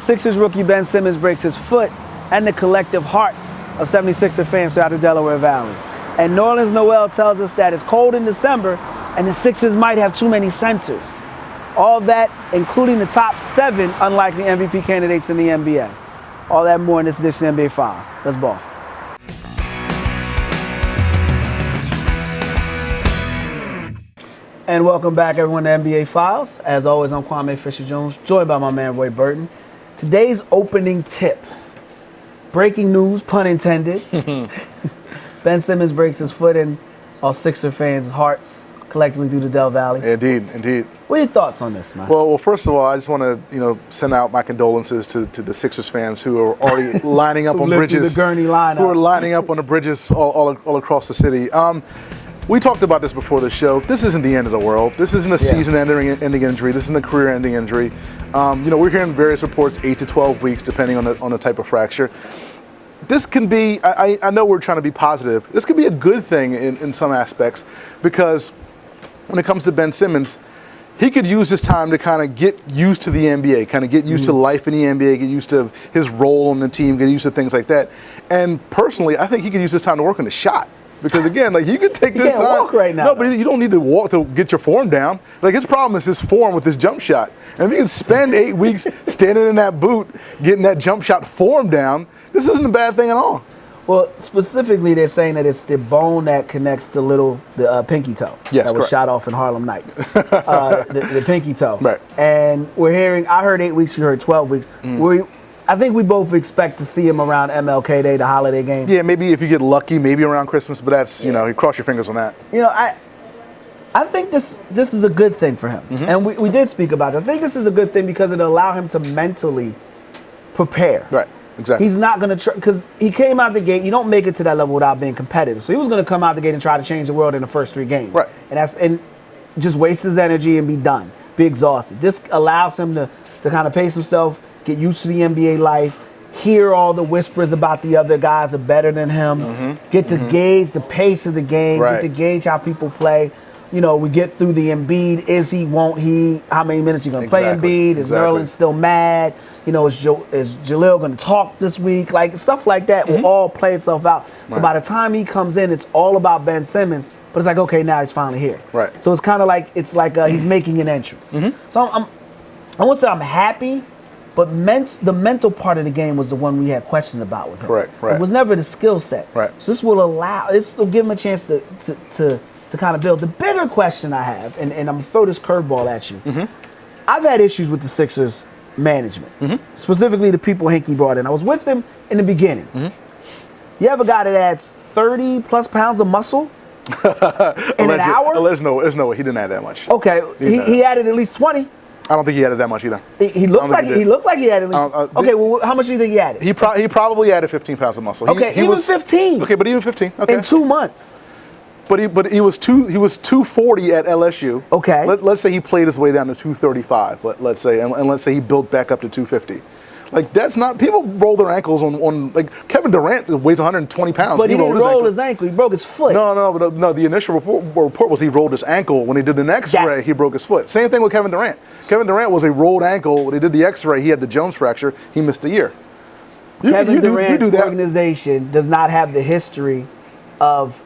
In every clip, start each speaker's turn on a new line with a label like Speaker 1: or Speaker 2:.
Speaker 1: Sixers rookie Ben Simmons breaks his foot and the collective hearts of 76er fans throughout the Delaware Valley. And New Orleans Noel tells us that it's cold in December and the Sixers might have too many centers. All that, including the top 7 unlikely MVP candidates in the NBA. All that more in this edition of NBA Files. Let's ball. And welcome back, everyone, to NBA Files. As always, I'm Kwame Fisher-Jones, joined by my man, Roy Burton. Today's opening tip. Breaking news, pun intended. Ben Simmons breaks his foot in all Sixer fans' hearts collectively through the Del Valley.
Speaker 2: Indeed.
Speaker 1: What are your thoughts on this, man?
Speaker 2: Well, first of all, I just want to, send out my condolences to the Sixers fans who are already lining up on bridges.
Speaker 1: The Gurney lineup.
Speaker 2: Who are lining up on the bridges all across the city. We talked about this before the show. This isn't the end of the world. This isn't a season-ending injury. This isn't a career-ending injury. We're hearing various reports, 8 to 12 weeks, depending on the type of fracture. This can be, I know we're trying to be positive. This could be a good thing in some aspects, because when it comes to Ben Simmons, he could use this time to kind of get used to the NBA, kind of get used to life in the NBA, get used to his role on the team, get used to things like that. And personally, I think he could use this time to work on the shot. Because again, you could take this time.
Speaker 1: You can't walk right now.
Speaker 2: No, but you don't need to walk to get your form down. His problem is his form with his jump shot. And if you can spend 8 weeks standing in that boot, getting that jump shot form down, this isn't a bad thing at all.
Speaker 1: Well, specifically, they're saying that it's the bone that connects the pinky toe.
Speaker 2: Yes,
Speaker 1: that was
Speaker 2: correct.
Speaker 1: shot off in Harlem Nights. the pinky toe.
Speaker 2: Right.
Speaker 1: And I heard 8 weeks, you heard 12 weeks. I think we both expect to see him around MLK Day, the holiday game.
Speaker 2: Yeah, maybe if you get lucky, maybe around Christmas, but that's, you cross your fingers on that.
Speaker 1: I think this is a good thing for him. And we did speak about it. I think this is a good thing because it'll allow him to mentally prepare.
Speaker 2: Right, exactly.
Speaker 1: He's not going to try, because he came out the gate, you don't make it to that level without being competitive. So he was going to come out the gate and try to change the world in the first 3 games.
Speaker 2: Right.
Speaker 1: And just waste his energy and be done, be exhausted. This allows him to kind of pace himself, get used to the NBA life, hear all the whispers about the other guys are better than him, get to gauge the pace of the game, get to gauge how people play. We get through the Embiid, is he, won't he, how many minutes you going to play Embiid, is Nerlens still mad, is Jaleel going to talk this week, stuff like that will all play itself out. Right. So by the time he comes in, it's all about Ben Simmons, but it's okay, now he's finally here.
Speaker 2: Right.
Speaker 1: So it's kind of he's making an entrance. So I won't say I'm happy, but the mental part of the game was the one we had questions about with him.
Speaker 2: Correct.
Speaker 1: It was never the skill set.
Speaker 2: Right.
Speaker 1: So this will give him a chance to kind of build. The bigger question I have, and I'm going to throw this curveball at you. I've had issues with the Sixers management, specifically the people Hinkie brought in. I was with him in the beginning. You have a guy that adds 30 plus pounds of muscle in an hour?
Speaker 2: There's no way. He didn't add that much.
Speaker 1: Okay, he added at least 20.
Speaker 2: I don't think he added that much either.
Speaker 1: He looked like he added at least. Okay, well, how much do you think he added?
Speaker 2: He probably added 15 pounds of muscle.
Speaker 1: He was 15.
Speaker 2: Okay, but even 15. Okay.
Speaker 1: In 2 months.
Speaker 2: But he was 240 at LSU.
Speaker 1: Okay.
Speaker 2: Let's say he played his way down to 235. Let's say, and let's say he built back up to 250. That's not, people roll their ankles on Kevin Durant weighs 120 pounds.
Speaker 1: But he didn't roll his ankle. He broke his foot.
Speaker 2: No. The initial report was he rolled his ankle. When he did the X-ray, he broke his foot. Same thing with Kevin Durant. Kevin Durant was a rolled ankle. When he did the X-ray, he had the Jones fracture. He missed a year.
Speaker 1: Kevin Durant's organization does not have the history of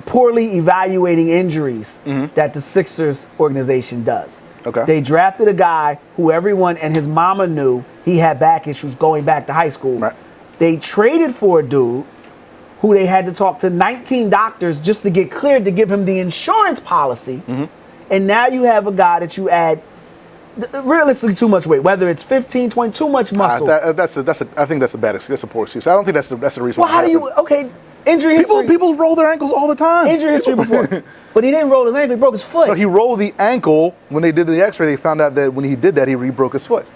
Speaker 1: poorly evaluating injuries that the Sixers organization does.
Speaker 2: Okay.
Speaker 1: They drafted a guy who everyone and his mama knew he had back issues going back to high school.
Speaker 2: Right.
Speaker 1: They traded for a dude who they had to talk to 19 doctors just to get cleared to give him the insurance policy. And now you have a guy that you add realistically too much weight, whether it's 15, 20, too much muscle.
Speaker 2: I think that's a bad excuse. That's a poor excuse. I don't think that's the reason.
Speaker 1: Well, how do you? Okay, injury history.
Speaker 2: People roll their ankles all the time.
Speaker 1: Injury history before, but he didn't roll his ankle. He broke his foot.
Speaker 2: No, he rolled the ankle when they did the X-ray. They found out that when he did that, he re-broke his foot.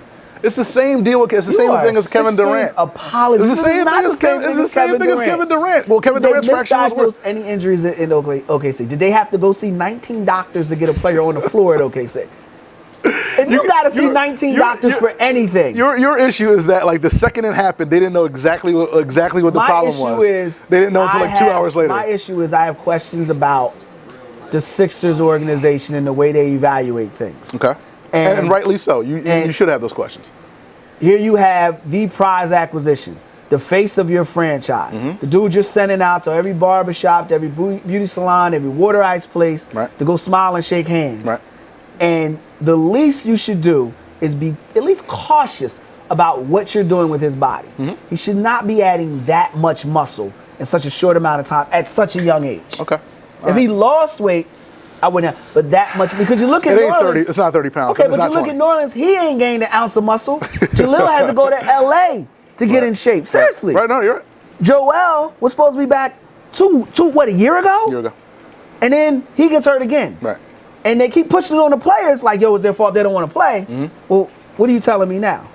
Speaker 2: It's the same deal. It's the same thing as Kevin Durant.
Speaker 1: Apologies.
Speaker 2: It's the same thing as Kevin Durant. Well, Kevin Durant's fracture was worse.
Speaker 1: Any injuries in OKC? Did they have to go see 19 doctors to get a player on the floor at OKC? If you got to see 19 doctors for anything.
Speaker 2: Your issue is that the second it happened, they didn't know exactly what the problem was. They didn't know until 2 hours later.
Speaker 1: My issue is I have questions about the Sixers organization and the way they evaluate things.
Speaker 2: Okay. And rightly so. You should have those questions.
Speaker 1: Here you have the prize acquisition, the face of your franchise. The dude you're sending out to every barbershop, to every beauty salon, every water ice place to go smile and shake hands.
Speaker 2: Right.
Speaker 1: And the least you should do is be at least cautious about what you're doing with his body. He should not be adding that much muscle in such a short amount of time at such a young age.
Speaker 2: Okay.
Speaker 1: If he lost weight, I wouldn't have, but that much, because you look at
Speaker 2: It ain't
Speaker 1: New Orleans,
Speaker 2: 30, it's not 30 pounds.
Speaker 1: okay,
Speaker 2: it's
Speaker 1: but
Speaker 2: not
Speaker 1: you look
Speaker 2: 20.
Speaker 1: at New Orleans, he ain't gained an ounce of muscle. Jalil had to go to LA to get in shape. Seriously.
Speaker 2: Right, no, you're right.
Speaker 1: Joel was supposed to be back a year ago?
Speaker 2: A year ago.
Speaker 1: And then he gets hurt again.
Speaker 2: Right.
Speaker 1: And they keep pushing it on the players like, yo, it's their fault they don't want to play. Well, what are you telling me now?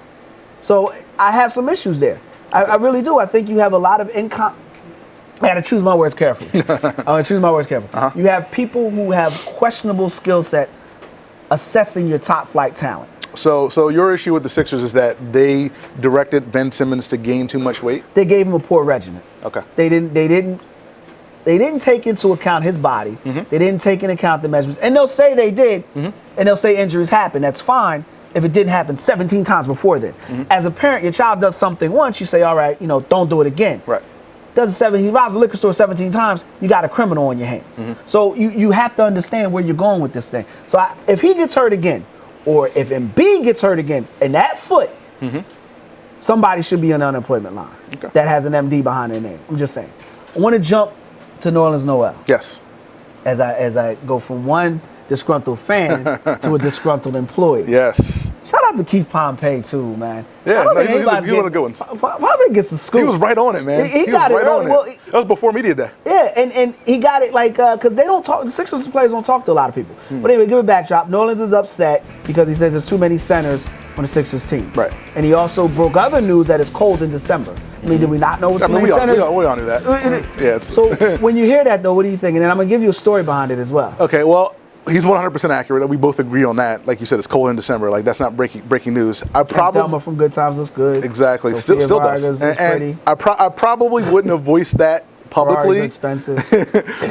Speaker 1: So I have some issues there. I really do. I think you have a lot of I got to choose my words carefully. You have people who have questionable skill set assessing your top flight talent.
Speaker 2: So your issue with the Sixers is that they directed Ben Simmons to gain too much weight?
Speaker 1: They gave him a poor regimen.
Speaker 2: Okay.
Speaker 1: They didn't take into account his body. They didn't take into account the measurements. And they'll say they did, and they'll say injuries happen. That's fine if it didn't happen 17 times before then. As a parent, your child does something once, you say, all right, don't do it again.
Speaker 2: Right.
Speaker 1: He robs a liquor store 17 times, you got a criminal on your hands. So you have to understand where you're going with this thing. So if he gets hurt again, or if Embiid gets hurt again, in that foot, somebody should be on the unemployment line that has an MD behind their name. I'm just saying. I want to jump to New Orleans Noel.
Speaker 2: Yes.
Speaker 1: As I go from one disgruntled fan to a disgruntled employee.
Speaker 2: Yes.
Speaker 1: Shout out to Keith Pompey too, man.
Speaker 2: Yeah, no, he's one of the good ones.
Speaker 1: Pompey gets the scoop.
Speaker 2: He was right on it, man.
Speaker 1: He got
Speaker 2: was
Speaker 1: it
Speaker 2: right on
Speaker 1: well,
Speaker 2: it. That was before media day.
Speaker 1: Yeah, and he got it because they don't talk. The Sixers players don't talk to a lot of people. But anyway, give it backdrop. New Orleans is upset because he says there's too many centers on the Sixers team.
Speaker 2: Right.
Speaker 1: And he also broke other news that it's cold in December. I mean, did we not know so many centers?
Speaker 2: We all knew that.
Speaker 1: So when you hear that, though, what do you think? And then I'm going to give you a story behind it as well.
Speaker 2: Okay, well, he's 100% accurate. We both agree on that. Like you said, it's cold in December. Like, that's not breaking news.
Speaker 1: Thelma from Good Times looks good.
Speaker 2: Exactly.
Speaker 1: Sophia
Speaker 2: Still
Speaker 1: Vargas
Speaker 2: does.
Speaker 1: is pretty.
Speaker 2: I probably wouldn't have voiced that publicly.
Speaker 1: Expensive.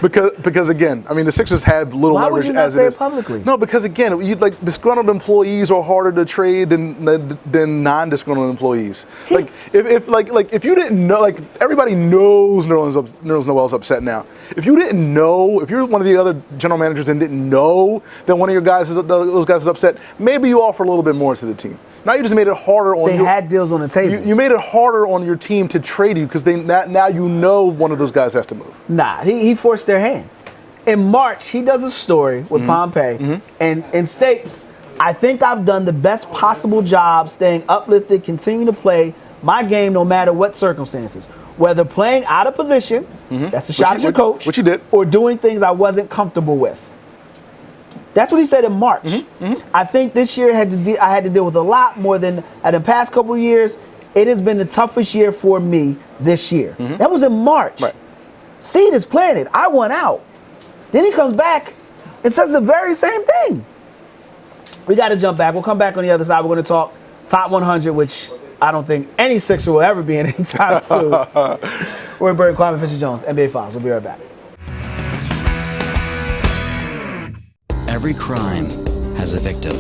Speaker 2: because again, I mean, the Sixers had little
Speaker 1: Why
Speaker 2: leverage
Speaker 1: would you not
Speaker 2: as
Speaker 1: say
Speaker 2: it
Speaker 1: it
Speaker 2: is.
Speaker 1: publicly?
Speaker 2: No, because again, disgruntled employees are harder to trade than non-disgruntled employees. If you didn't know, like everybody knows Nerlens Noel's upset now. If you didn't know, if you're one of the other general managers and didn't know that one of your guys those guys is upset, maybe you offer a little bit more to the team. Now you just made it harder on.
Speaker 1: They had deals on the table.
Speaker 2: You made it harder on your team to trade you because now you know one of those guys has to move.
Speaker 1: Nah, he forced their hand. In March, he does a story with Pompey and states, I think I've done the best possible job staying uplifted, continuing to play my game no matter what circumstances. Whether playing out of position, that's a shot at your coach,
Speaker 2: which he did,
Speaker 1: or doing things I wasn't comfortable with. That's what he said in March. I think this year I had to deal with a lot more than in the past couple of years. It has been the toughest year for me this year. That was in March.
Speaker 2: Right.
Speaker 1: Seed is planted. I won out. Then he comes back and says the very same thing. We got to jump back. We'll come back on the other side. We're going to talk top 100, which I don't think any Sixer will ever be in anytime soon. We're in Burton, Kwame, Fisher-Jones, NBA Files. We'll be right back.
Speaker 3: Every crime has a victim,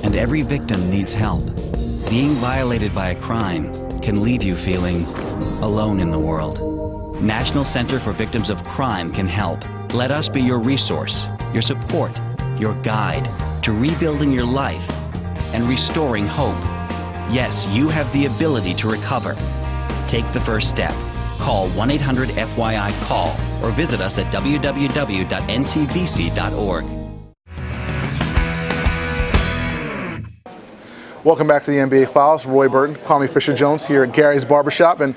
Speaker 3: and every victim needs help. Being violated by a crime can leave you feeling alone in the world. National Center for Victims of Crime can help. Let us be your resource, your support, your guide to rebuilding your life and restoring hope. Yes, you have the ability to recover. Take the first step. Call 1-800-FYI-CALL or visit us at www.ncvc.org.
Speaker 2: Welcome back to the NBA Files. Roy Burton, Kwame Fisher-Jones here at Gary's Barbershop. And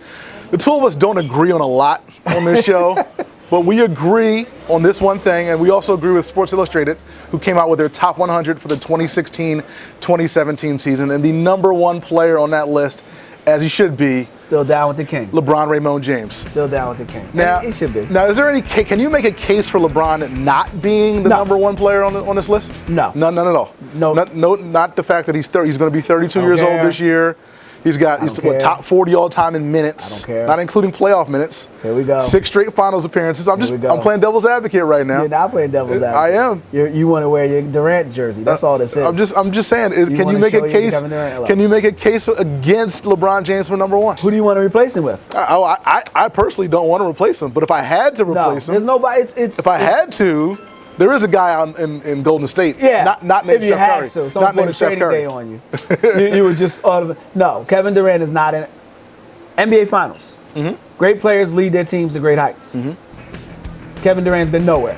Speaker 2: the two of us don't agree on a lot on this show, but we agree on this one thing, and we also agree with Sports Illustrated, who came out with their top 100 for the 2016-2017 season, and the number one player on that list, as he should be,
Speaker 1: still down with the king.
Speaker 2: LeBron Raymond James.
Speaker 1: Still down with the king.
Speaker 2: Now,
Speaker 1: he should be.
Speaker 2: Now, is there any? Can you make a case for LeBron not being the number one player on this list?
Speaker 1: No.
Speaker 2: None at all.
Speaker 1: No.
Speaker 2: Not the fact that he's going to be 32 years old this year. He's what, top 40 all time in minutes.
Speaker 1: I don't care.
Speaker 2: Not including playoff minutes.
Speaker 1: Here we go.
Speaker 2: 6 straight finals appearances. I'm playing devil's advocate right now.
Speaker 1: You're not playing devil's advocate.
Speaker 2: I am.
Speaker 1: You want to wear your Durant jersey. That's all this is.
Speaker 2: I'm just saying, can you make a case? Can you make a case against LeBron James for number 1?
Speaker 1: Who do you want to replace him with?
Speaker 2: I personally don't want to replace him, but if I had to replace him,
Speaker 1: there's nobody.
Speaker 2: If I had to, there is a guy in Golden State.
Speaker 1: Yeah,
Speaker 2: not named Steph Curry.
Speaker 1: If you had to, someone put a trading day on you. you would just no. Kevin Durant is not in NBA Finals. Mm-hmm. Great players lead their teams to great heights. Mm-hmm. Kevin Durant's been nowhere.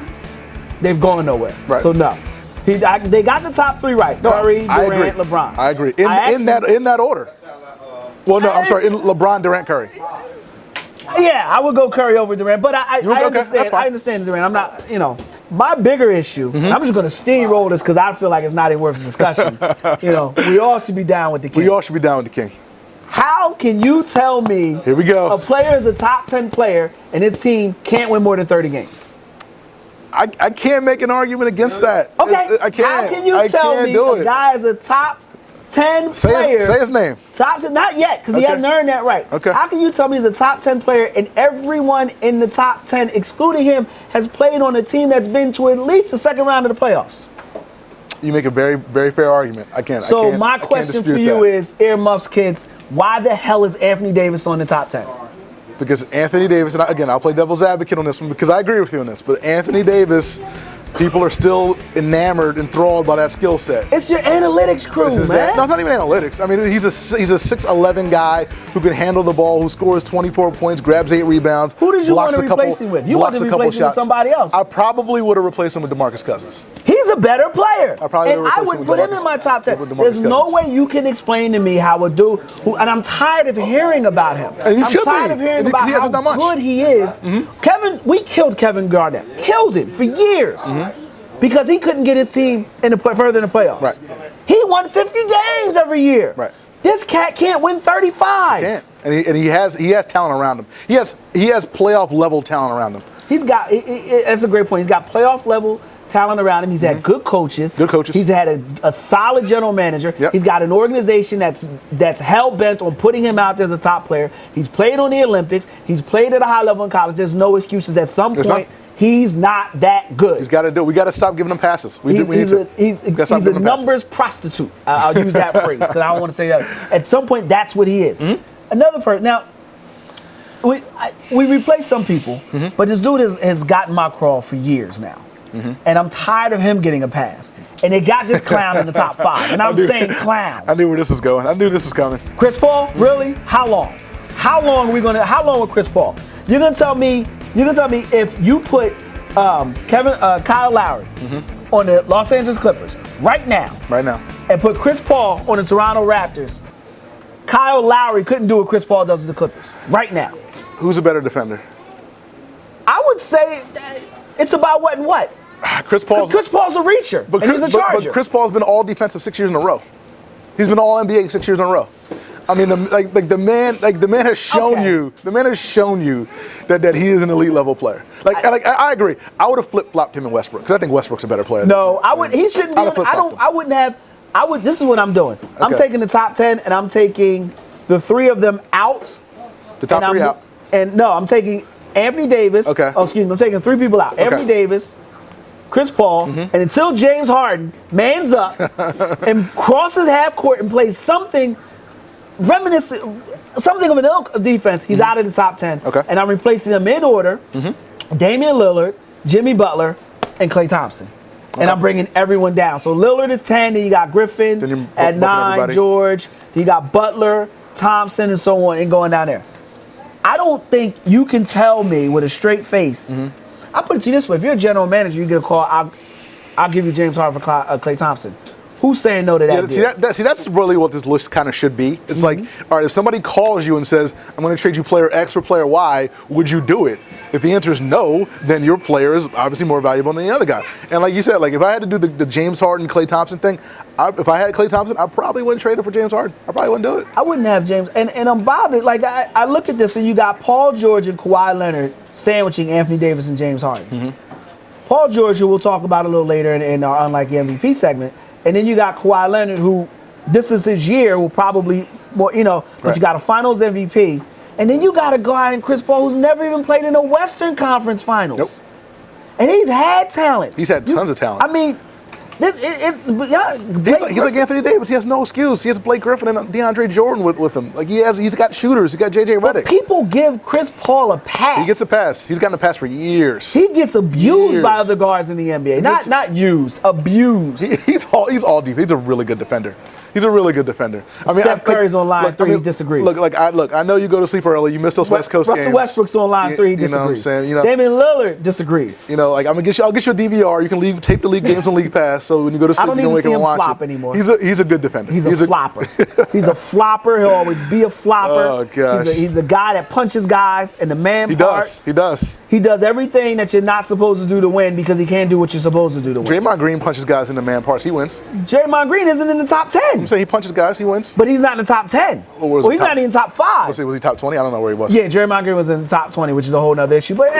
Speaker 1: They've gone nowhere. Right. So no. They got the top 3 right. No, Curry, Durant, LeBron.
Speaker 2: I agree. In that order. Well, no, I'm sorry. In LeBron, Durant, Curry.
Speaker 1: Yeah, I would go Curry over Durant, but I understand.
Speaker 2: Okay,
Speaker 1: I understand Durant. I'm not, my bigger issue. Mm-hmm. I'm just going to steamroll this because I feel like it's not even worth discussion. We all should be down with the king.
Speaker 2: We all should be down with the king.
Speaker 1: How can you tell me?
Speaker 2: Here we go.
Speaker 1: A player is a top 10 player and his team can't win more than 30 games?
Speaker 2: I can't make an argument against that.
Speaker 1: Okay.
Speaker 2: I can't.
Speaker 1: How can you tell me a guy is a top 10 player?
Speaker 2: Say his name.
Speaker 1: Top 10, not yet, because he hasn't earned that right.
Speaker 2: Okay.
Speaker 1: How can you tell me he's a top 10 player and everyone in the top 10, excluding him, has played on a team that's been to at least the second round of the playoffs?
Speaker 2: You make a very, very fair argument.
Speaker 1: So my question for you is, earmuffs, kids, why the hell is Anthony Davis on the top 10?
Speaker 2: Because Anthony Davis, and again, I'll play devil's advocate on this one because I agree with you on this, but Anthony Davis, people are still enamored, enthralled by that skill set.
Speaker 1: It's your analytics crew, man.
Speaker 2: No, it's not even analytics. I mean, he's a 6'11" guy who can handle the ball, who scores 24 points, grabs 8 rebounds.
Speaker 1: Who did you want to replace him with? You want to replace him with somebody else.
Speaker 2: I probably would have replaced him with DeMarcus Cousins.
Speaker 1: He's a better player. I would put him in my top 10. There's no way you can explain to me how a dude who, and I'm tired of hearing about him.
Speaker 2: I'm
Speaker 1: tired of hearing about how good he is. Mm-hmm. We killed Kevin Garnett. Killed him for years. Mm-hmm. Because he couldn't get his team further in the playoffs.
Speaker 2: Right.
Speaker 1: He won 50 games every year.
Speaker 2: Right.
Speaker 1: This cat can't win 35.
Speaker 2: He can't. And he has talent around him. He has playoff level talent around him.
Speaker 1: He's got. That's a great point. He's got playoff level talent around him. He's had good coaches. He's had a solid general manager. Yep. He's got an organization that's hell bent on putting him out there as a top player. He's played on the Olympics. He's played at a high level in college. There's no excuses. At some point, he's not that good.
Speaker 2: He's got to do it. We got to stop giving him passes.
Speaker 1: He's a numbers prostitute. I'll use that phrase because I don't want to say that. At some point, that's what he is. Mm-hmm. Another person. Now, we replace some people, but this dude has gotten my crawl for years now. Mm-hmm. And I'm tired of him getting a pass. And they got this clown in the top 5. And I'm saying clown.
Speaker 2: I knew where this was going. I knew this was coming.
Speaker 1: Chris Paul? Really? How long? How long with Chris Paul? You're gonna tell me if you put Kyle Lowry on the Los Angeles Clippers right now, and put Chris Paul on the Toronto Raptors, Kyle Lowry couldn't do what Chris Paul does with the Clippers right now.
Speaker 2: Who's a better defender?
Speaker 1: I would say it's about what and what.
Speaker 2: Chris Paul's
Speaker 1: a reacher, and he's a charger.
Speaker 2: But Chris Paul's been all defensive 6 years in a row. He's been all NBA 6 years in a row. I mean, the man has shown you. The man has shown you that he is an elite level player. I agree. I would have flip flopped him in Westbrook because I think Westbrook's a better player.
Speaker 1: No, I would. He shouldn't be. I wouldn't have. This is what I'm doing. Okay. I'm taking the top 10 and I'm taking the 3 of them out.
Speaker 2: The top 3 out.
Speaker 1: And no, I'm taking Anthony Davis. Okay. Oh, excuse me. I'm taking 3 people out. Okay. Anthony Davis, Chris Paul, and until James Harden mans up and crosses half court and plays something reminiscent, something of an ilk of defense, he's out of the top 10. Okay. And I'm replacing them in order: Damian Lillard, Jimmy Butler, and Klay Thompson. And I'm bringing everyone down. So Lillard is 10. Then you got Griffin at 9. George. Then you got Butler, Thompson, and so on, and going down there. I don't think you can tell me with a straight face. I'll put it to you this way: if you're a general manager, you get a call. I'll give you James Harden for Klay Thompson. Who's saying no to that?
Speaker 2: See, that's really what this list kind of should be. It's like, all right, if somebody calls you and says, I'm going to trade you player X for player Y, would you do it? If the answer is no, then your player is obviously more valuable than the other guy. And like you said, if I had to do the James Harden, Klay Thompson thing, if I had Klay Thompson, I probably wouldn't trade it for James Harden. I probably wouldn't do it.
Speaker 1: I wouldn't have James. And I'm bothered. I look at this and you got Paul George and Kawhi Leonard sandwiching Anthony Davis and James Harden. Paul George, who we'll talk about a little later in our Unlike the MVP segment. And then you got Kawhi Leonard, who this is his year, will probably more, but you got a Finals MVP, and then you got a guy in Chris Paul who's never even played in a Western Conference Finals.
Speaker 2: Nope.
Speaker 1: And he's had talent.
Speaker 2: He's had tons of talent.
Speaker 1: I mean, he's
Speaker 2: like Anthony Davis. He has no excuse. He has Blake Griffin and DeAndre Jordan with him. Like he's got shooters. He's got JJ Redick.
Speaker 1: People give Chris Paul a pass.
Speaker 2: He gets a pass. He's gotten a pass for years.
Speaker 1: He gets abused by other guards in the NBA. Not used, abused.
Speaker 2: He's all deep. He's a really good defender. He's a really good defender. I mean,
Speaker 1: Steph Curry's on line 3. He disagrees.
Speaker 2: I know you go to sleep early. You missed those West Coast games.
Speaker 1: Russell Westbrook's on line 3. He disagrees.
Speaker 2: You know what I'm saying?
Speaker 1: Damian Lillard disagrees.
Speaker 2: I'll get you a DVR. You can tape the league games on League Pass. So when you go to sleep, you can wake up and watch it.
Speaker 1: I don't even see him flop anymore.
Speaker 2: He's a good defender.
Speaker 1: He's a flopper. He's a flopper. He'll always be a flopper.
Speaker 2: Oh gosh.
Speaker 1: He's a guy that punches guys in the man parts.
Speaker 2: He does.
Speaker 1: He does everything that you're not supposed to do to win because he can't do what you're supposed to do to win.
Speaker 2: Draymond Green punches guys in the man parts. He wins.
Speaker 1: Draymond Green isn't in the top 10.
Speaker 2: I'm saying he punches guys. He wins.
Speaker 1: But he's not in the top 10. Well, he's not even top 5.
Speaker 2: Was he top 20? I don't know where he was.
Speaker 1: Yeah, Draymond Green was in the top 20, which is a whole nother issue. But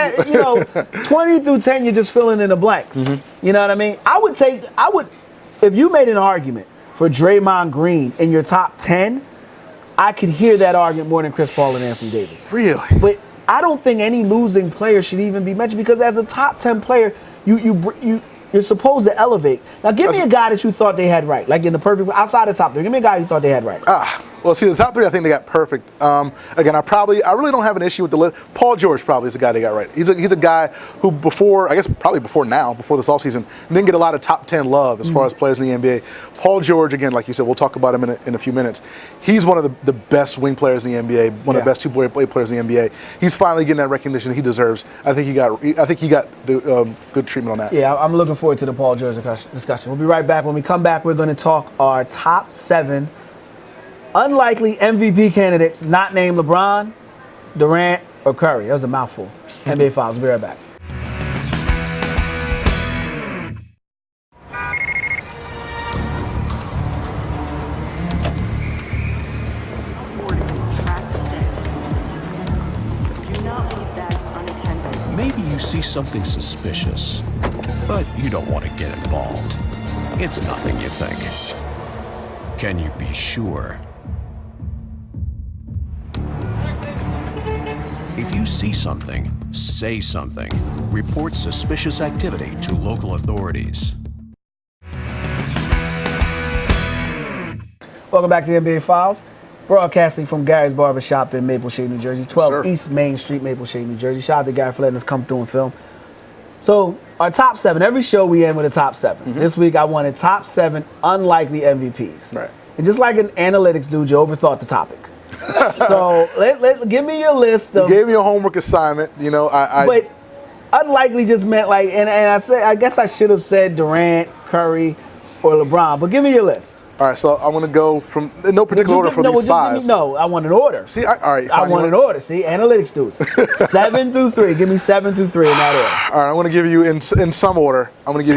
Speaker 1: 20 through 10, you're just filling in the blanks. Mm-hmm. You know what I mean? I would, if you made an argument for Draymond Green in your top 10, I could hear that argument more than Chris Paul and Anthony Davis.
Speaker 2: Really?
Speaker 1: But I don't think any losing player should even be mentioned because as a top 10 player, you're supposed to elevate. Now, give me a guy that you thought they had right, like in the perfect outside the top 3. Give me a guy you thought they had right.
Speaker 2: Well, see, the top 3, I think they got perfect. Again, I really don't have an issue with the list. Paul George probably is the guy they got right. He's a guy who before this offseason, didn't get a lot of top 10 love as far as players in the NBA. Paul George, again, like you said, we'll talk about him in a few minutes. He's one of the best wing players in the NBA, one of the best two-way players in the NBA. He's finally getting that recognition he deserves. I think he got good treatment on that.
Speaker 1: Yeah, I'm looking forward to the Paul George discussion. We'll be right back. When we come back, we're going to talk our top 7 unlikely MVP candidates not named LeBron, Durant, or Curry. That was a mouthful. NBA Files. We'll be right back.
Speaker 4: Track 6. Do not leave bags unattended.
Speaker 5: Maybe you see something suspicious, but you don't want to get involved. It's nothing, you think. Can you be sure? If you see something, say something. Report suspicious activity to local authorities.
Speaker 1: Welcome back to the NBA Files. Broadcasting from Gary's Barbershop in Maple Shade, New Jersey. 12 East Main Street, Maple Shade, New Jersey. Shout out to Gary for letting us come through and film. So, our top 7. Every show we end with a top 7. Mm-hmm. This week I wanted top 7 unlikely MVPs.
Speaker 2: Right.
Speaker 1: And just like an analytics dude, you overthought the topic. So give me your list of.
Speaker 2: You gave me a homework assignment.
Speaker 1: But unlikely just meant like, and I guess I should have said Durant, Curry, or LeBron. But give me your list.
Speaker 2: All right, so I'm going to go from in no particular order from these 5.
Speaker 1: I want an order.
Speaker 2: See, all right.
Speaker 1: I want an order. See, analytics dudes. 7 through 3. Give me 7 through 3 in that order.
Speaker 2: All right, I'm going to give you in some order. I'm going to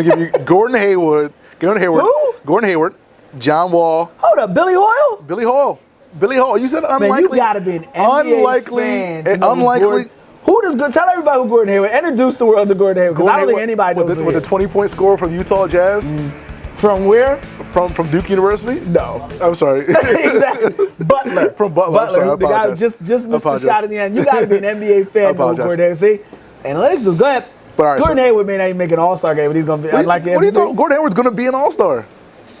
Speaker 2: give you Gordon Hayward.
Speaker 1: Who?
Speaker 2: Gordon Hayward. John Wall.
Speaker 1: Hold up, Billy Hoyle.
Speaker 2: Billy Hoyle. You said unlikely.
Speaker 1: Man, you gotta be an NBA fan.
Speaker 2: Unlikely.
Speaker 1: Who does good? Tell everybody who Gordon Hayward. Introduce the world to Gordon Hayward because I don't think anybody knows
Speaker 2: with the 20-point score from Utah Jazz.
Speaker 1: From where?
Speaker 2: From Duke University.
Speaker 1: No,
Speaker 2: I'm sorry.
Speaker 1: Exactly. Butler.
Speaker 2: From Butler. I'm sorry,
Speaker 1: the guy who just missed the shot in the end. You gotta be an NBA fan to know Gordon Hayward. See, analytics was good.
Speaker 2: But all right,
Speaker 1: Gordon Hayward may not even make an All-Star game, but he's gonna be unlikely.
Speaker 2: What do you think? Gordon Hayward's gonna be an All-Star.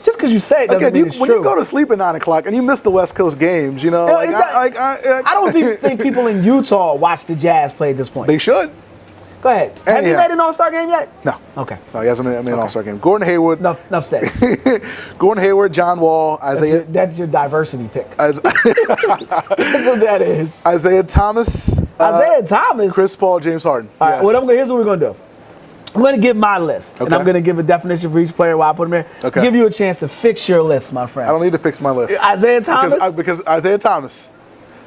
Speaker 1: Just because you say it doesn't mean it's
Speaker 2: when
Speaker 1: true.
Speaker 2: You go to sleep at 9 o'clock and you miss the West Coast games, I
Speaker 1: don't even think people in Utah watch the Jazz play at this point.
Speaker 2: They should.
Speaker 1: Go ahead. Has he made an All-Star game yet?
Speaker 2: No.
Speaker 1: Okay.
Speaker 2: No, he hasn't made an All-Star game. Gordon Hayward.
Speaker 1: Enough said.
Speaker 2: Gordon Hayward, John Wall, Isaiah.
Speaker 1: That's your diversity pick. That's what that is.
Speaker 2: Isaiah Thomas. Chris Paul, James Harden.
Speaker 1: All right. Well, here's what we're going to do. I'm going to give my list, and I'm going to give a definition for each player while I put them there.
Speaker 2: Okay.
Speaker 1: Give you a chance to fix your list, my friend.
Speaker 2: I don't need to fix my list.
Speaker 1: Isaiah Thomas?
Speaker 2: Because Isaiah Thomas.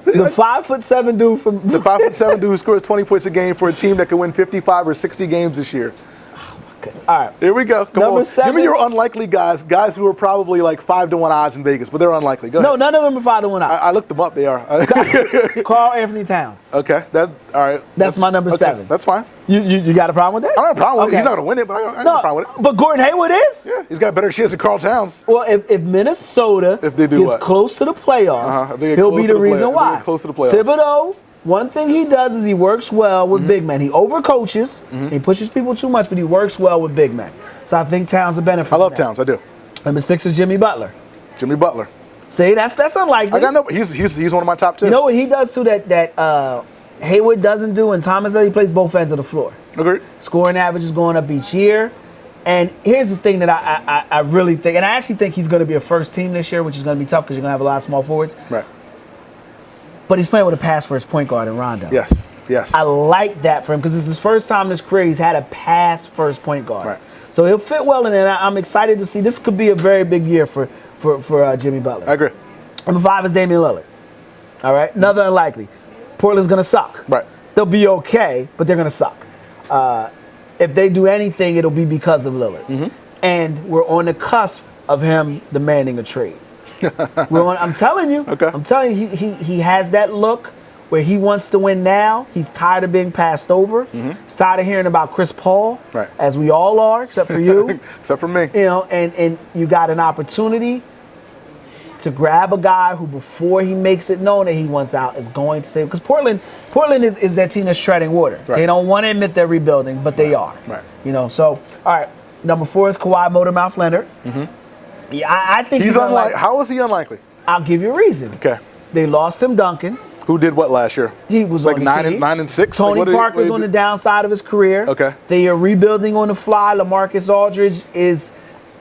Speaker 1: The 5'7" dude from...
Speaker 2: The 5'7" dude who scores 20 points a game for a team that can win 55 or 60 games this year.
Speaker 1: Oh, my All right.
Speaker 2: Here we go. Come
Speaker 1: Number
Speaker 2: on.
Speaker 1: 7.
Speaker 2: Give me your unlikely guys who are probably like 5-1 odds in Vegas, but they're unlikely. Go
Speaker 1: No,
Speaker 2: ahead.
Speaker 1: none of them are 5-1 odds.
Speaker 2: I looked them up. They are.
Speaker 1: Carl Anthony Towns.
Speaker 2: Okay. All right.
Speaker 1: That's my number 7.
Speaker 2: That's fine.
Speaker 1: You got a problem with that?
Speaker 2: I don't have a problem with it.
Speaker 1: Okay.
Speaker 2: He's not going to win it, but I don't have a problem with it.
Speaker 1: But Gordon Hayward is?
Speaker 2: Yeah, he's got a better chance than Carl Towns.
Speaker 1: Well, if Minnesota
Speaker 2: If they do
Speaker 1: gets
Speaker 2: what?
Speaker 1: close to the playoffs,
Speaker 2: If they get
Speaker 1: he'll
Speaker 2: close
Speaker 1: be
Speaker 2: to
Speaker 1: the
Speaker 2: the
Speaker 1: reason
Speaker 2: play- if they
Speaker 1: why.
Speaker 2: get close to the playoffs.
Speaker 1: Thibodeau, one thing he does is he works well with big men. He overcoaches, he pushes people too much, but he works well with big men. So I think Towns will benefit
Speaker 2: I love
Speaker 1: from that.
Speaker 2: Towns. I do.
Speaker 1: Number 6 is Jimmy Butler.
Speaker 2: Jimmy Butler.
Speaker 1: See, that's unlikely.
Speaker 2: I got no. He's one of my top 2.
Speaker 1: You know what he does too that Hayward doesn't do and Thomas does? He plays both ends of the floor.
Speaker 2: Agreed.
Speaker 1: Scoring average is going up each year. And here's the thing that I really think, and I actually think he's going to be a first team this year, which is going to be tough because you're going to have a lot of small forwards.
Speaker 2: Right.
Speaker 1: But he's playing with a pass first point guard in Rondo.
Speaker 2: Yes. Yes.
Speaker 1: I like that for him because it's his first time in his career he's had a pass first point guard.
Speaker 2: Right.
Speaker 1: So he'll fit well in it. I'm excited to see. This could be a very big year for Jimmy Butler.
Speaker 2: I agree.
Speaker 1: Number 5 is Damian Lillard. All right. Another unlikely. Portland's going to suck.
Speaker 2: Right.
Speaker 1: They'll be okay, but they're going to suck. If they do anything, it'll be because of Lillard. And we're on the cusp of him demanding a trade. I'm telling you.
Speaker 2: Okay.
Speaker 1: I'm telling you, he has that look where he wants to win now. He's tired of being passed over. He's tired of hearing about Chris Paul,
Speaker 2: Right.
Speaker 1: as we all are, except for you.
Speaker 2: Except for me.
Speaker 1: You know, and you got an opportunity to grab a guy who, before he makes it known that he wants out, is going to say, because Portland is that team that's treading water.
Speaker 2: Right.
Speaker 1: They don't want to admit they're rebuilding, but they are.
Speaker 2: Right.
Speaker 1: You know, so all right. Number 4 is Kawhi Motormouth Leonard. Yeah, I think
Speaker 2: He's unlikely. How is he unlikely?
Speaker 1: I'll give you a reason.
Speaker 2: Okay.
Speaker 1: They lost Tim Duncan.
Speaker 2: Who did what last year?
Speaker 1: He was
Speaker 2: like
Speaker 1: on the
Speaker 2: 9
Speaker 1: team.
Speaker 2: and 9 and 6.
Speaker 1: Tony
Speaker 2: Like, what
Speaker 1: Parker's on the downside of his career.
Speaker 2: Okay.
Speaker 1: They are rebuilding on the fly. LaMarcus Aldridge is.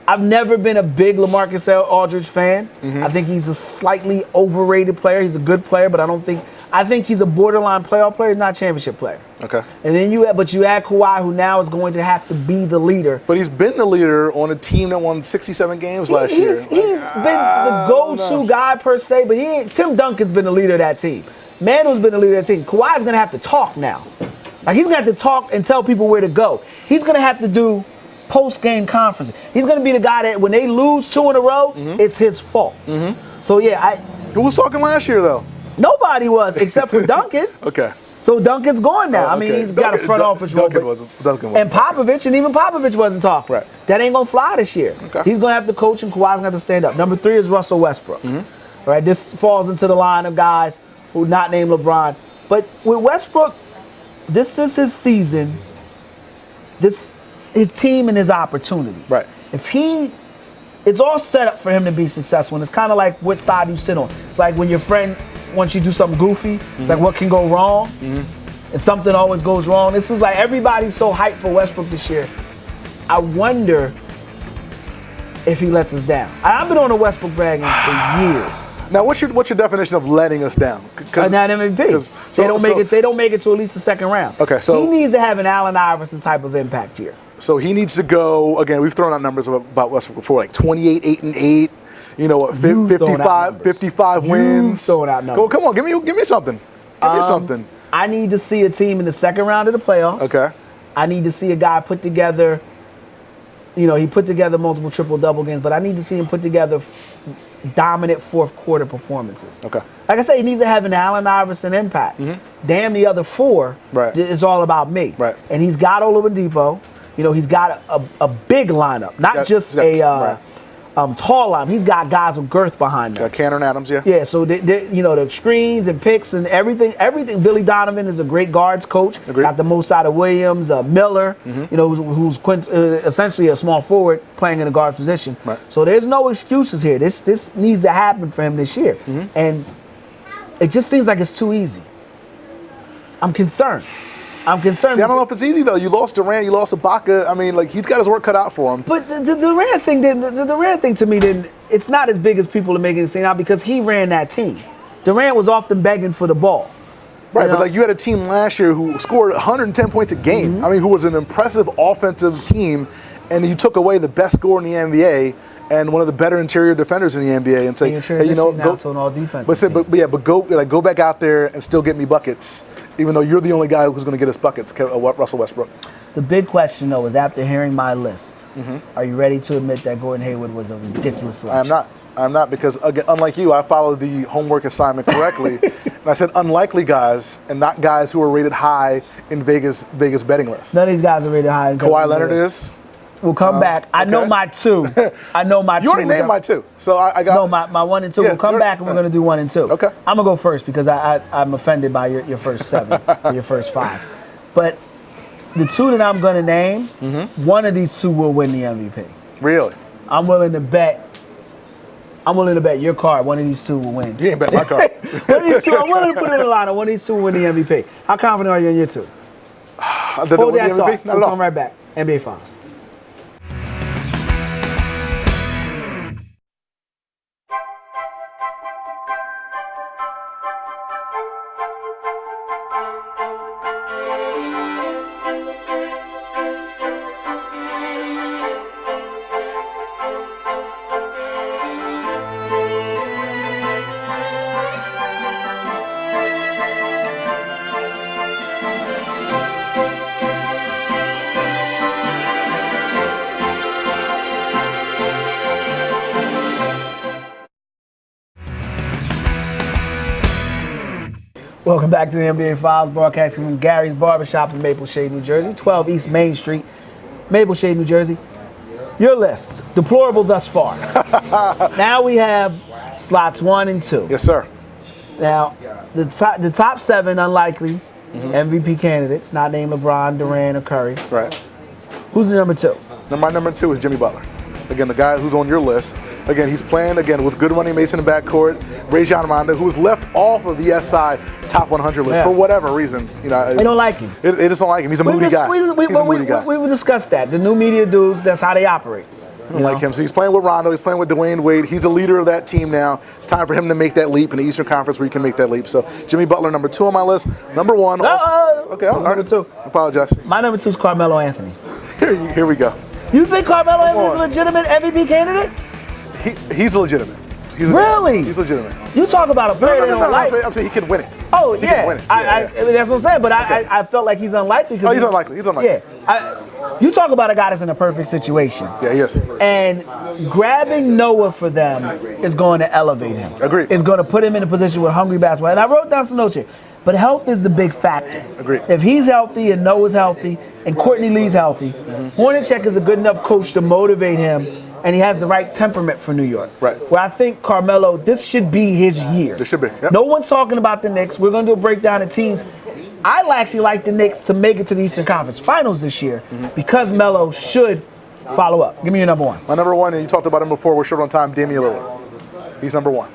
Speaker 1: I've never been a big LaMarcus Aldridge fan. I think he's a slightly overrated player. He's a good player, but I think he's a borderline playoff player, not championship player.
Speaker 2: Okay.
Speaker 1: And then you add Kawhi, who now is going to have to be the leader.
Speaker 2: But he's been the leader on a team that won 67 games last year.
Speaker 1: He's been the go-to guy per se, but Tim Duncan's been the leader of that team. Manu's been the leader of that team. Kawhi's going to have to talk now. Like, he's going to have to talk and tell people where to go. He's going to have to do post-game conferences. He's going to be the guy that when they lose 2 in a row, it's his fault. So, yeah,
Speaker 2: Who was talking last year, though?
Speaker 1: nobody was except for Duncan.
Speaker 2: Okay.
Speaker 1: So Duncan's gone now. I mean,
Speaker 2: Okay.
Speaker 1: he's got a front office role.
Speaker 2: Duncan wasn't
Speaker 1: And Popovich, and even Popovich wasn't talking.
Speaker 2: Right.
Speaker 1: That ain't going to fly this year.
Speaker 2: Okay.
Speaker 1: He's going to have to coach, and Kawhi's going to have to stand up. Number 3 is Russell Westbrook. All right, this falls into the line of guys who not named LeBron. But with Westbrook, this is his season. His team and his opportunity.
Speaker 2: Right.
Speaker 1: It's all set up for him to be successful. And it's kind of like what side you sit on. It's like when your friend wants you to do something goofy, it's like what can go wrong? And something always goes wrong. This is like everybody's so hyped for Westbrook this year. I wonder if he lets us down. I've been on the Westbrook bragging for years.
Speaker 2: Now, what's your definition of letting us down?
Speaker 1: Not MVP. They don't make it to at least the second round.
Speaker 2: Okay, so
Speaker 1: he needs to have an Allen Iverson type of impact year.
Speaker 2: So he needs to go, again, we've thrown out numbers about Westbrook before, like 28, 8-8, you know what, 55 wins.
Speaker 1: Throwing out numbers.
Speaker 2: Come on, give me something. Give me something.
Speaker 1: I need to see a team in the second round of the playoffs.
Speaker 2: Okay.
Speaker 1: I need to see a guy put together, he put together multiple triple-double games, but I need to see him put together dominant fourth quarter performances.
Speaker 2: Okay.
Speaker 1: Like I say, he needs to have an Allen Iverson impact. Damn the other 4 is all about me.
Speaker 2: Right.
Speaker 1: And he's got Oladipo. He's got a big lineup, not just a tall lineup. He's got guys with girth behind them.
Speaker 2: Got Cannon Adams, yeah.
Speaker 1: Yeah, so the screens and picks and everything. Billy Donovan is a great guards coach.
Speaker 2: Agreed.
Speaker 1: Got the most out of Williams, Miller, who's essentially a small forward playing in the guard position.
Speaker 2: Right.
Speaker 1: So there's no excuses here. This needs to happen for him this year, and it just seems like it's too easy. I'm concerned.
Speaker 2: See, I don't know if it's easy though. You lost Durant, you lost Ibaka. I mean, like he's got his work cut out for him.
Speaker 1: But the Durant thing to me didn't. It's not as big as people are making it seem out because he ran that team. Durant was often begging for the ball.
Speaker 2: Right, but like you had a team last year who scored 110 points a game. I mean, who was an impressive offensive team, and you took away the best scorer in the NBA and one of the better interior defenders in the NBA, and say, hey,
Speaker 1: go to an all defense.
Speaker 2: But go back out there and still get me buckets, even though you're the only guy who's going to get us buckets, Russell Westbrook.
Speaker 1: The big question, though, is after hearing my list, are you ready to admit that Gordon Hayward was a ridiculous selection?
Speaker 2: I'm not because, again, unlike you, I followed the homework assignment correctly. And I said unlikely guys and not guys who are rated high in Vegas betting lists.
Speaker 1: None of these guys are rated high. In
Speaker 2: Kawhi Leonard is.
Speaker 1: We'll come back. I know my two. I know my two.
Speaker 2: You already named my two. So I got.
Speaker 1: No, my 1 and 2. We'll come back and we're going to do 1 and 2.
Speaker 2: Okay.
Speaker 1: I'm going to go first because I'm offended by your first 7 or your first 5. But the 2 that I'm going to name, one of these 2 will win the MVP.
Speaker 2: Really?
Speaker 1: I'm willing to bet your card. One of these 2 will win.
Speaker 2: You ain't bet my card.
Speaker 1: One of these 2, I'm willing to put it in a line. One of these 2 will win the MVP. How confident are you in your 2? Hold that thought. We'll come right back. NBA Files. Welcome back to the NBA Files, broadcasting from Gary's Barbershop in Maple Shade, New Jersey, 12 East Main Street, Maple Shade, New Jersey. Your list, deplorable thus far. Now we have slots 1 and 2.
Speaker 2: Yes, sir.
Speaker 1: Now, the top 7 unlikely MVP candidates, not named LeBron, Durant, or Curry.
Speaker 2: Right.
Speaker 1: Who's the number 2?
Speaker 2: My number 2 is Jimmy Butler. Again, the guy who's on your list. Again, he's playing, again, with good running mates in the backcourt. Rajon Rondo, who was left off of the SI top 100 list for whatever reason. You know,
Speaker 1: They don't like him.
Speaker 2: They just don't like him. He's a moody guy. He's a moody guy.
Speaker 1: We will discuss that. The new media dudes, that's how they operate.
Speaker 2: I don't like him. So he's playing with Rondo. He's playing with Dwayne Wade. He's a leader of that team now. It's time for him to make that leap in the Eastern Conference where he can make that leap. So Jimmy Butler, number 2 on my list. Number 1. Okay, all right.
Speaker 1: Number 2.
Speaker 2: I apologize.
Speaker 1: My number 2 is Carmelo Anthony.
Speaker 2: Here we go.
Speaker 1: You think Carmelo Anthony is a legitimate MVP candidate?
Speaker 2: He's legitimate.
Speaker 1: Really?
Speaker 2: He's legitimate.
Speaker 1: You talk about a player
Speaker 2: No. I'm saying he can win it.
Speaker 1: Oh,
Speaker 2: he
Speaker 1: yeah.
Speaker 2: Can win it.
Speaker 1: That's what I'm saying. But I felt like he's unlikely.
Speaker 2: He's unlikely. He's unlikely.
Speaker 1: Yeah. You talk about a guy that's in a perfect situation.
Speaker 2: Yeah, he is.
Speaker 1: And grabbing Noah for them is going to elevate him.
Speaker 2: Agreed.
Speaker 1: It's going to put him in a position with hungry basketball. And I wrote down some notes here. But health is the big factor.
Speaker 2: Agreed.
Speaker 1: If he's healthy and Noah's healthy and Courtney Lee's healthy, Hornacek is a good enough coach to motivate him, and he has the right temperament for New York.
Speaker 2: Right.
Speaker 1: Where I think Carmelo, this should be his year.
Speaker 2: This should be. Yep.
Speaker 1: No one's talking about the Knicks. We're going to do a breakdown of teams. I actually like the Knicks to make it to the Eastern Conference Finals this year because Melo should follow up. Give me your number 1.
Speaker 2: My number 1, and you talked about him before, we're short on time, Damian Lillard. He's number 1.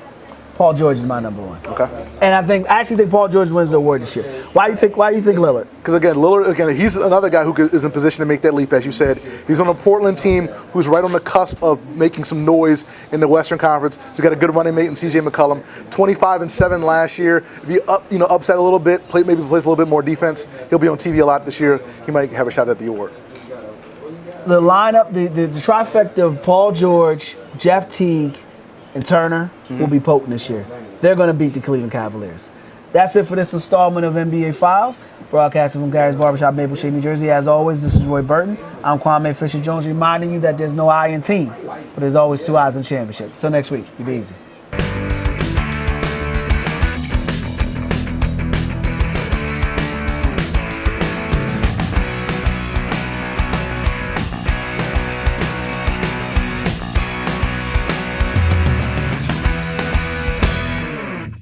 Speaker 1: Paul George is my number 1.
Speaker 2: Okay.
Speaker 1: And I actually think Paul George wins the award this year. Why do you think Lillard?
Speaker 2: Because Lillard, he's another guy who is in position to make that leap, as you said. He's on a Portland team who's right on the cusp of making some noise in the Western Conference. He's got a good running mate in C.J. McCollum. 25-7 last year. If he upset a little bit, maybe plays a little bit more defense. He'll be on TV a lot this year. He might have a shot at the award.
Speaker 1: The lineup, the trifecta of Paul George, Jeff Teague, and Turner will be potent this year. They're going to beat the Cleveland Cavaliers. That's it for this installment of NBA Files. Broadcasting from Gary's Barbershop, Maple Shade, New Jersey. As always, this is Roy Burton. I'm Kwame Fisher-Jones, reminding you that there's no I in team, but there's always 2 I's in championship. Till next week, you be easy.